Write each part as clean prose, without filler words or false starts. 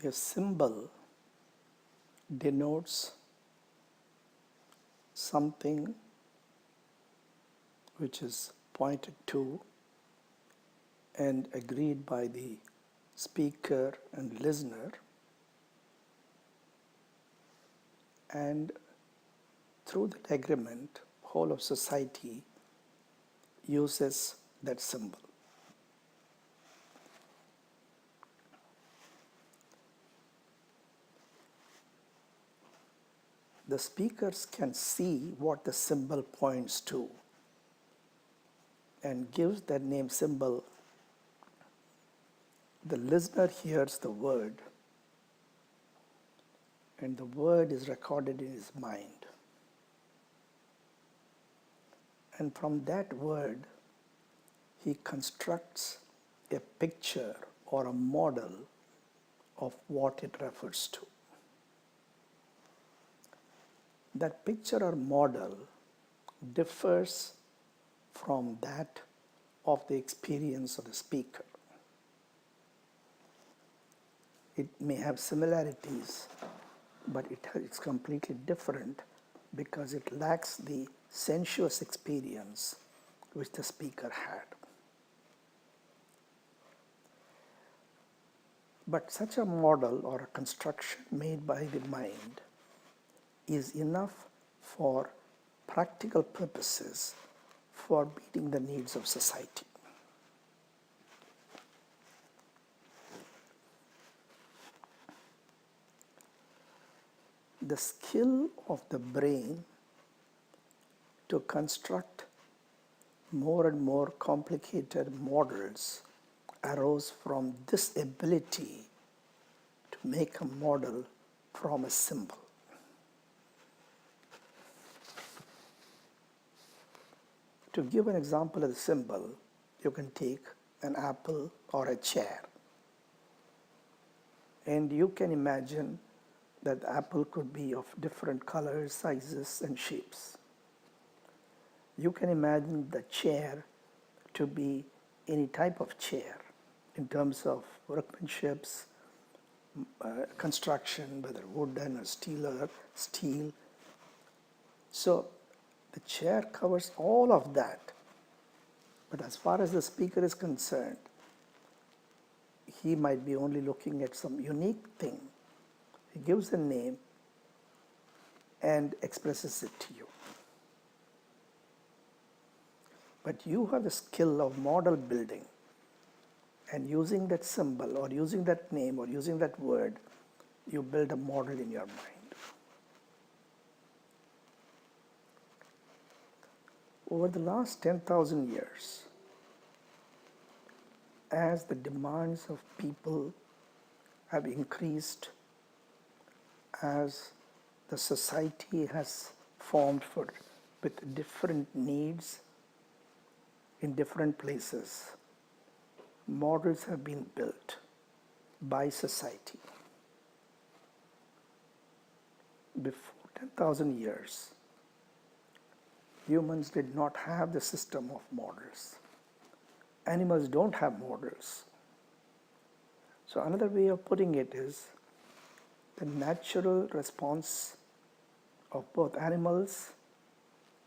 A symbol denotes something which is pointed to and agreed by the speaker and listener, and through that agreement, whole of society uses that symbol. The speakers can see what the symbol points to and gives that name symbol. The listener hears the word, and the word is recorded in his mind. And from that word, he constructs a picture or a model of what it refers to. That picture or model differs from that of the experience of the speaker. It may have similarities, but it's completely different because it lacks the sensuous experience which the speaker had. But such a model or a construction made by the mind is enough for practical purposes for meeting the needs of society. The skill of the brain to construct more and more complicated models arose from this ability to make a model from a symbol. To give an example of the symbol, you can take an apple or a chair, and you can imagine that the apple could be of different colors, sizes, and shapes. You can imagine the chair to be any type of chair in terms of workmanship, construction, whether wooden or steel. So the chair covers all of that. But as far as the speaker is concerned, he might be only looking at some unique thing. He gives a name and expresses it to you. But you have the skill of model building, and using that symbol or using that name or using that word, you build a model in your mind. Over the last 10,000 years, as the demands of people have increased, as the society has formed with different needs in different places, models have been built by society. Before 10,000 years, humans did not have the system of models. Animals don't have models. So another way of putting it is the natural response of both animals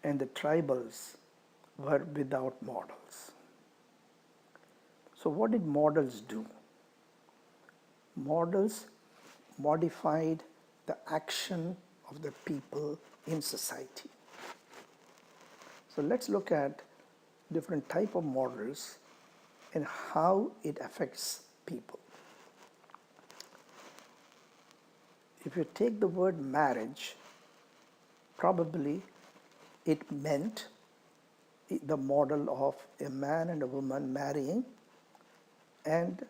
and the tribals were without models. So what did models do? Models modified the action of the people in society. So let's look at different type of models and how it affects people. If you take the word marriage, probably it meant the model of a man and a woman marrying, and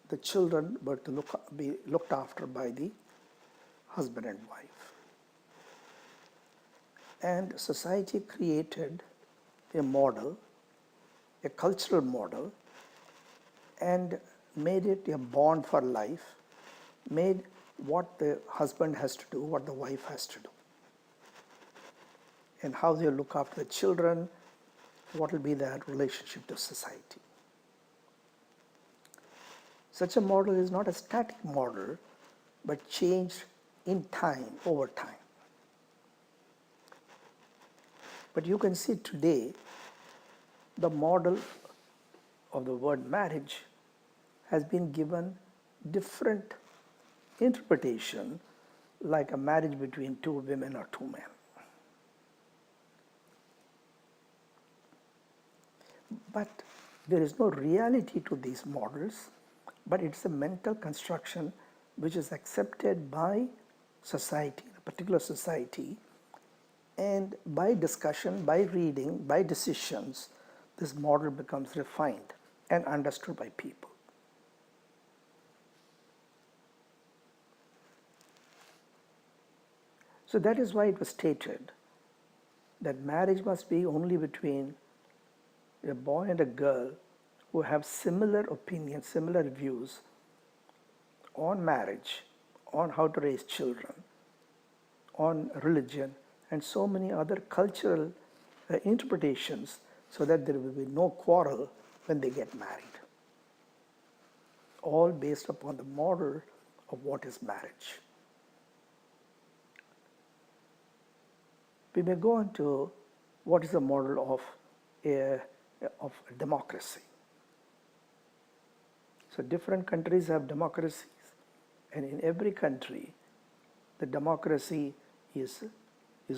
the children were to be looked after by the husband and wife. And society created a model, a cultural model, and made it a bond for life, made what the husband has to do, what the wife has to do, and how they look after the children, what will be their relationship to society. Such a model is not a static model, but changed in time, over time. But you can see today the model of the word marriage has been given different interpretation, like a marriage between two women or two men. But there is no reality to these models, but it's a mental construction which is accepted by society, a particular society, and by discussion, by reading, by decisions, this model becomes refined and understood by people. So that is why it was stated that marriage must be only between a boy and a girl who have similar opinions, similar views on marriage, on how to raise children, on religion, and so many other cultural interpretations, so that there will be no quarrel when they get married. All based upon the model of what is marriage. We may go on to what is the model of a democracy. So different countries have democracies, and in every country, the democracy is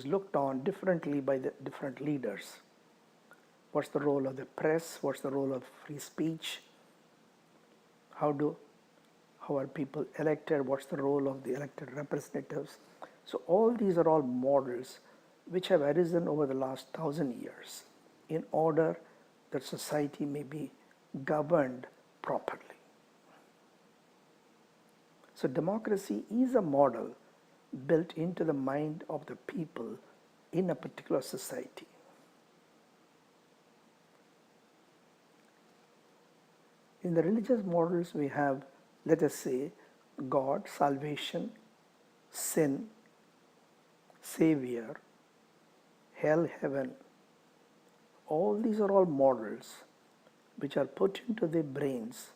looked on differently by the different leaders. What's the role of the press? What's the role of free speech? How are people elected? What's the role of the elected representatives? So all these are all models which have arisen over the last 1,000 years in order that society may be governed properly. So democracy is a model built into the mind of the people in a particular society. In the religious models we have, let us say, God, salvation, sin, Savior, hell, heaven. All these are all models which are put into the brains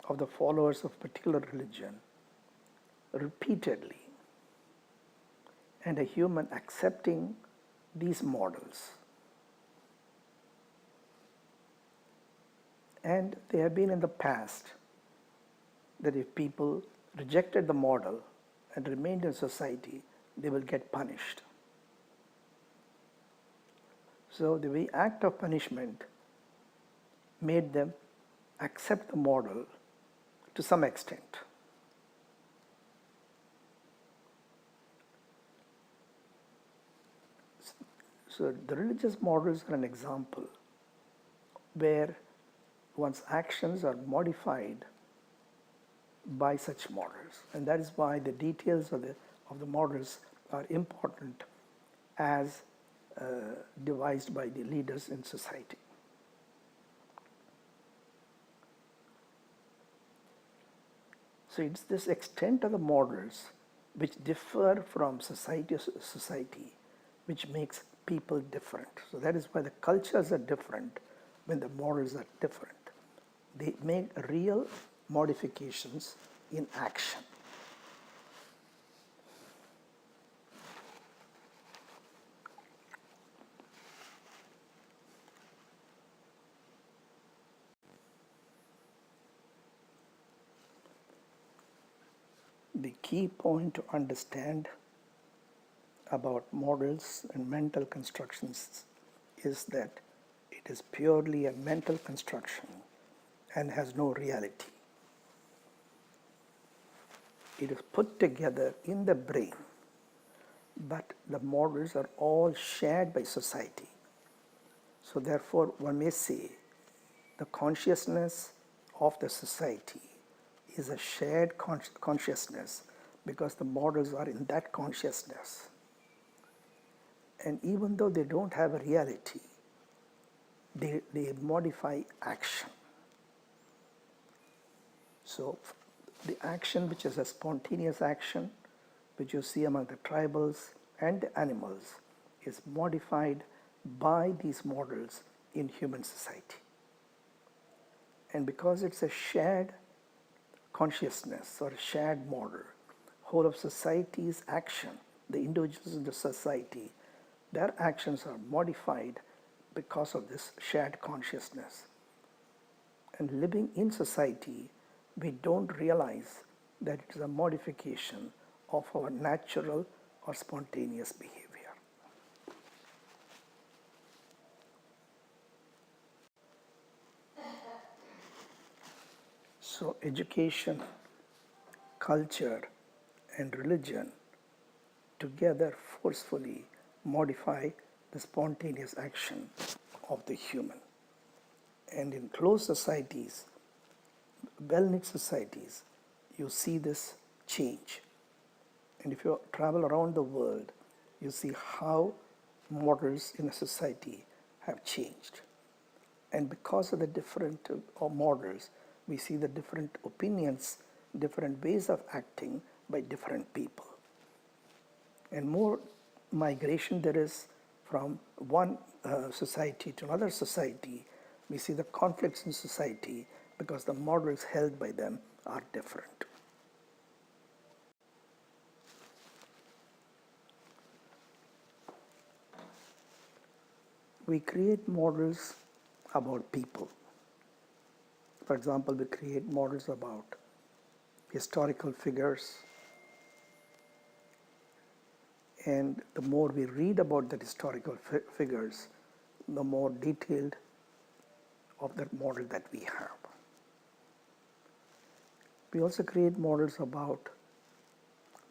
of the followers of particular religion repeatedly, and a human accepting these models. And they have been in the past that if people rejected the model and remained in society, they will get punished. So the very act of punishment made them accept the model to some extent. So the religious models are an example where one's actions are modified by such models, and that is why the details of the models are important as devised by the leaders in society. So it's this extent of the models which differ from society to society which makes people different. So that is why the cultures are different when the models are different. They make real modifications in action. The key point to understand about models and mental constructions is that it is purely a mental construction and has no reality. It is put together in the brain, but the models are all shared by society. So therefore, one may say the consciousness of the society is a shared consciousness because the models are in that consciousness. And even though they don't have a reality, they modify action. So the action which is a spontaneous action, which you see among the tribals and the animals, is modified by these models in human society. And because it's a shared consciousness or a shared model. Whole of society's action, the individuals in the society, their actions are modified because of this shared consciousness. And living in society, we don't realize that it is a modification of our natural or spontaneous behavior. So education, culture, and religion together forcefully modify the spontaneous action of the human. And in closed societies, well-knit societies, you see this change. And if you travel around the world, you see how models in a society have changed. And because of the different models, we see the different opinions, different ways of acting by different people. And more migration there is from one society to another society, we see the conflicts in society because the models held by them are different. We create models about people. For example, we create models about historical figures, and the more we read about the historical figures, the more detailed of that model that we have. We also create models about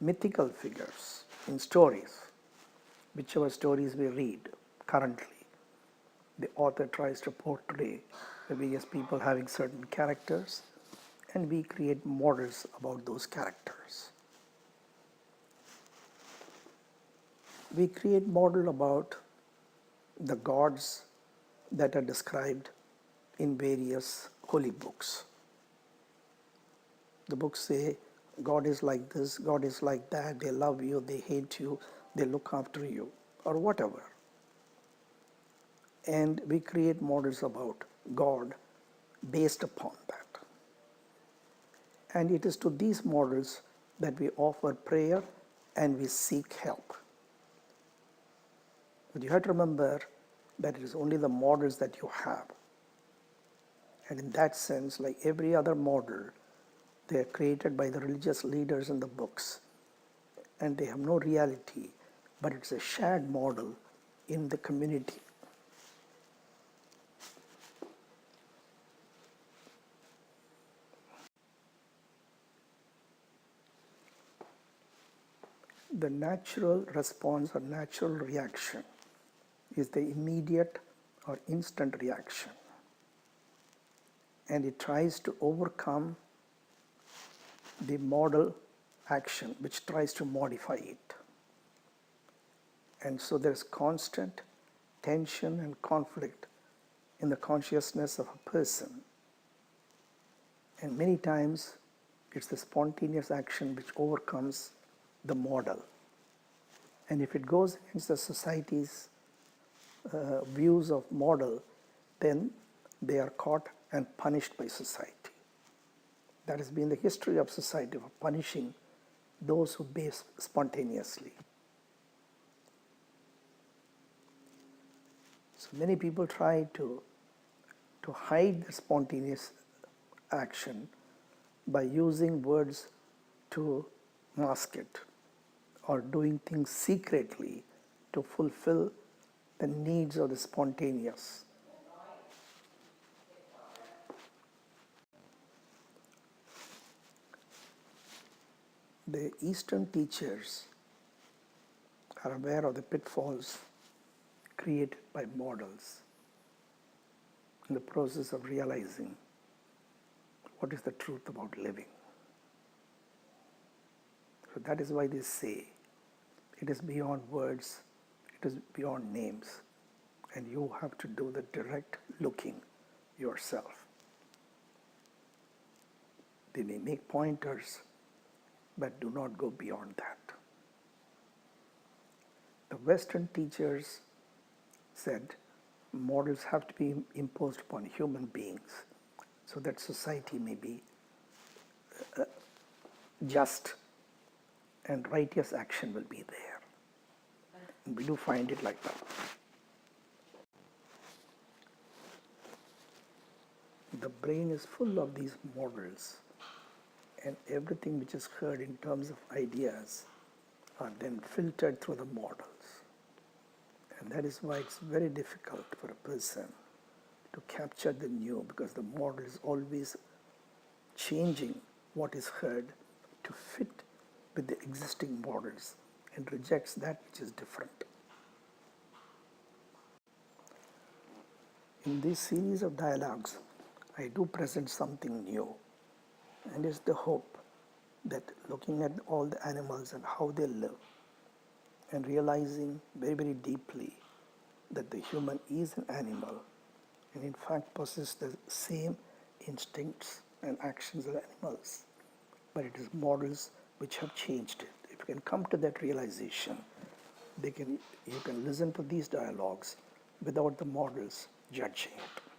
mythical figures in stories, whichever stories we read currently. The author tries to portray the various people having certain characters, and we create models about those characters. We create model about the gods that are described in various holy books. The books say God is like this, God is like that, they love you, they hate you, they look after you, or whatever. And we create models about God based upon that. And it is to these models that we offer prayer and we seek help. But you have to remember that it is only the models that you have. And in that sense, like every other model, they are created by the religious leaders in the books. And they have no reality, but it's a shared model in the community. The natural response or natural reaction is the immediate or instant reaction. And it tries to overcome the model action which tries to modify it. And so there's constant tension and conflict in the consciousness of a person. And many times it's the spontaneous action which overcomes the model. And if it goes against the society's views of model, then they are caught and punished by society. That has been the history of society, of punishing those who behave spontaneously. So many people try to hide the spontaneous action by using words to mask it, or doing things secretly to fulfill the needs of the spontaneous. The Eastern teachers are aware of the pitfalls created by models in the process of realizing what is the truth about living. So that is why they say it is beyond words, it is beyond names, and you have to do the direct looking yourself. They may make pointers, but do not go beyond that. The Western teachers said models have to be imposed upon human beings so that society may be just and righteous action will be there. And we do find it like that. The brain is full of these models, and everything which is heard in terms of ideas are then filtered through the models. And that is why it's very difficult for a person to capture the new, because the model is always changing what is heard to fit with the existing models and rejects that which is different. In this series of dialogues, I do present something new, and it's the hope that looking at all the animals and how they live and realizing very, very deeply that the human is an animal and in fact possesses the same instincts and actions of animals, but it is models which have changed it. If you can come to that realization, you can listen to these dialogues without the models judging it.